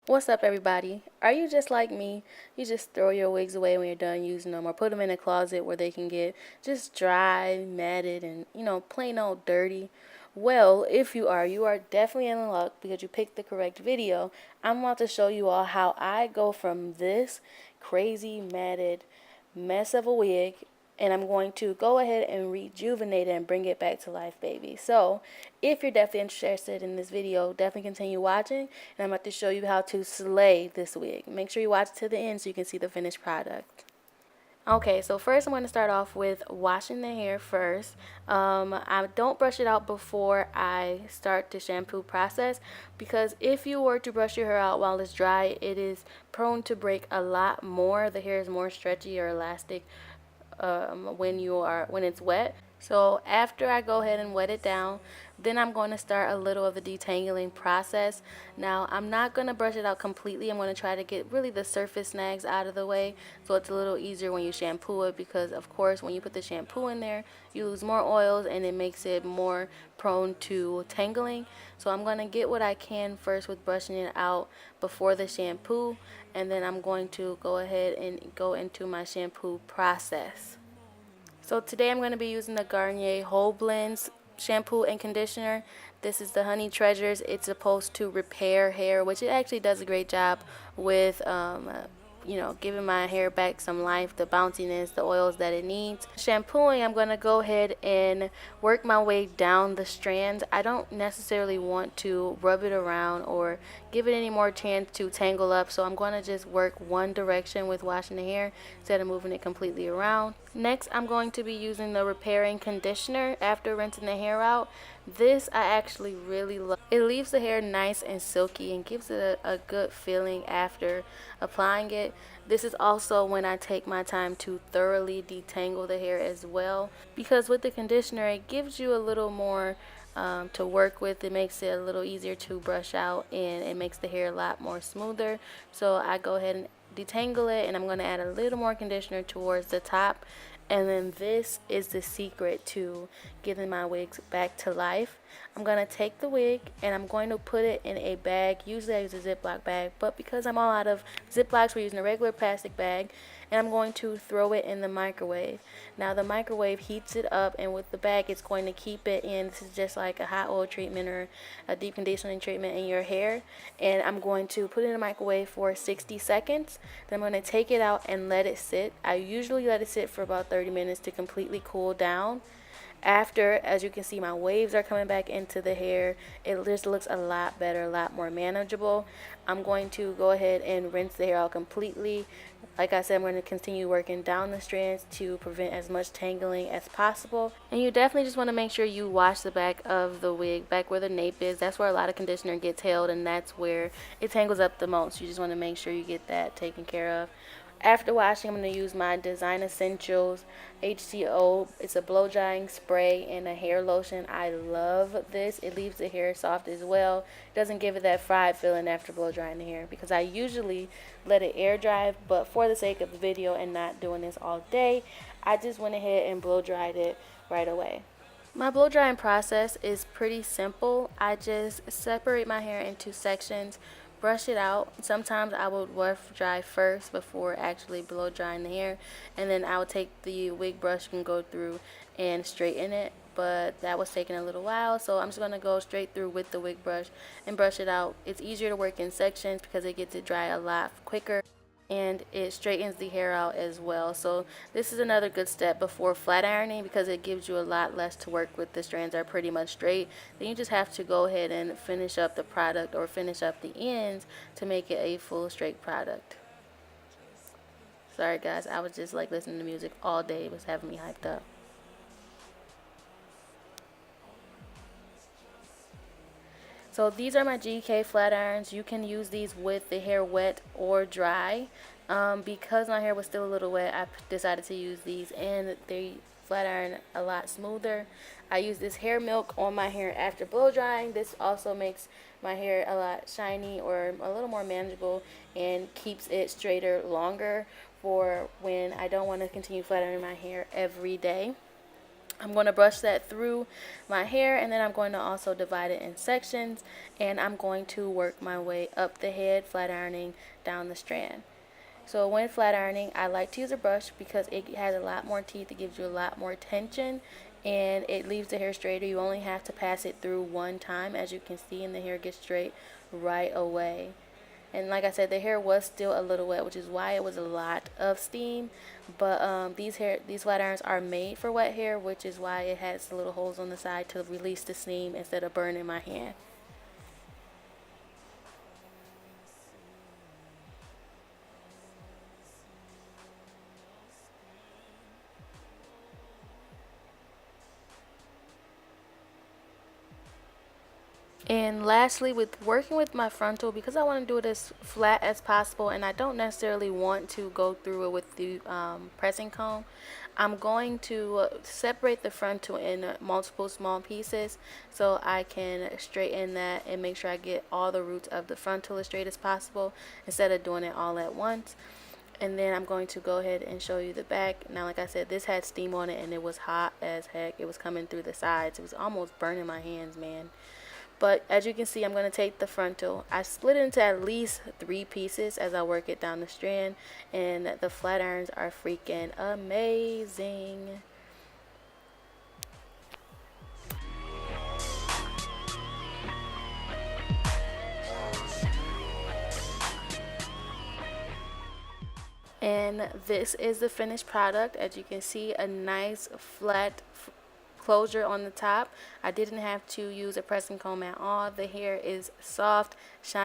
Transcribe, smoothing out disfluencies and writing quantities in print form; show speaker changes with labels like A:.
A: What's up, everybody? Are you just like me? You just throw your wigs away when you're done using them or put them in a closet where they can get just dry, matted, and plain old dirty? Well, if you are, you are definitely in luck because you picked the correct video. I'm about to show you all how I go from this crazy, matted mess of a wig, and I'm going to go ahead and rejuvenate it and bring it back to life, baby. So if you're definitely interested in this video, definitely continue watching, and I'm about to show you how to slay this wig. Make sure you watch it to the end so you can see the finished product. Okay, so first I'm going to start off with washing the hair first. I don't brush it out before I start the shampoo process because if you were to brush your hair out while it's dry, it is prone to break a lot more. The hair is more stretchy or elastic when it's wet. So after I go ahead and wet it down, then I'm going to start a little of the detangling process. Now I'm not going to brush it out completely. I'm going to try to get really the surface snags out of the way so it's a little easier when you shampoo it, because of course when you put the shampoo in there you lose more oils and it makes it more prone to tangling. So I'm going to get what I can first with brushing it out before the shampoo, and then I'm going to go ahead and go into my shampoo process. So today I'm going to be using the Garnier Whole Blends shampoo and conditioner. This is the Honey Treasures. It's supposed to repair hair, which it actually does a great job with giving my hair back some life, the bounciness, the oils that it needs. Shampooing, I'm going to go ahead and work my way down the strands. I don't necessarily want to rub it around or give it any more chance to tangle up, so I'm going to just work one direction with washing the hair instead of moving it completely around. Next, I'm going to be using the repairing conditioner after rinsing the hair out. This I actually really love. It leaves the hair nice and silky and gives it a good feeling after applying it. This is also when I take my time to thoroughly detangle the hair as well, because with the conditioner it gives you a little more to work with. It makes it a little easier to brush out and it makes the hair a lot more smoother. So I go ahead and detangle it, and I'm going to add a little more conditioner towards the top. And then this is the secret to getting my wigs back to life. I'm going to take the wig and I'm going to put it in a bag. Usually I use a Ziploc bag, but because I'm all out of Ziplocs, we're using a regular plastic bag. And I'm going to throw it in the microwave. Now the microwave heats it up, and with the bag it's going to keep it in. This is just like a hot oil treatment or a deep conditioning treatment in your hair. And I'm going to put it in the microwave for 60 seconds. Then I'm going to take it out and let it sit. I usually let it sit for about 30 minutes to completely cool down. After, as you can see, my waves are coming back into the hair. It just looks a lot better, a lot more manageable. I'm going to go ahead and rinse the hair out completely. Like I said, I'm going to continue working down the strands to prevent as much tangling as possible. And you definitely just want to make sure you wash the back of the wig, back where the nape is. That's where a lot of conditioner gets held, and that's where it tangles up the most. You just want to make sure you get that taken care of. After washing, I'm going to use my Design Essentials HCO. It's a blow drying spray and a hair lotion. I love this. It leaves the hair soft as well. It doesn't give it that fried feeling after blow drying the hair, because I usually let it air dry, but for the sake of the video and not doing this all day, I just went ahead and blow dried it right away. My blow drying process is pretty simple. I just separate my hair into sections, brush it out. Sometimes I would rough dry first before actually blow drying the hair, and then I would take the wig brush and go through and straighten it. But that was taking a little while, so I'm just going to go straight through with the wig brush and brush it out. It's easier to work in sections because it gets it dry a lot quicker, and it straightens the hair out as well. So this is another good step before flat ironing, because it gives you a lot less to work with. The strands are pretty much straight. Then you just have to go ahead and finish up the product or finish up the ends to make it a full straight product. Sorry guys, I was just like listening to music all day. It was having me hyped up. So these are my GK flat irons. You can use these with the hair wet or dry. Because my hair was still a little wet, I decided to use these, and they flat iron a lot smoother. I use this hair milk on my hair after blow drying. This also makes my hair a lot shiny or a little more manageable and keeps it straighter longer for when I don't want to continue flat ironing my hair every day. I'm going to brush that through my hair, and then I'm going to also divide it in sections, and I'm going to work my way up the head, flat ironing down the strand. So when flat ironing, I like to use a brush because it has a lot more teeth. It gives you a lot more tension, and it leaves the hair straighter. You only have to pass it through one time, as you can see, and the hair gets straight right away. And like I said, the hair was still a little wet, which is why it was a lot of steam. But these flat irons are made for wet hair, which is why it has the little holes on the side to release the steam instead of burning my hand. And lastly, with working with my frontal, because I want to do it as flat as possible and I don't necessarily want to go through it with the pressing comb, I'm going to separate the frontal in multiple small pieces so I can straighten that and make sure I get all the roots of the frontal as straight as possible instead of doing it all at once. And then I'm going to go ahead and show you the back. Now, like I said, this had steam on it and it was hot as heck. It was coming through the sides. It was almost burning my hands, man. But as you can see, I'm going to take the frontal. I split it into at least 3 pieces as I work it down the strand. And the flat irons are freaking amazing. And this is the finished product. As you can see, a nice flat closure on the top. I didn't have to use a pressing comb at all. The hair is soft, shiny.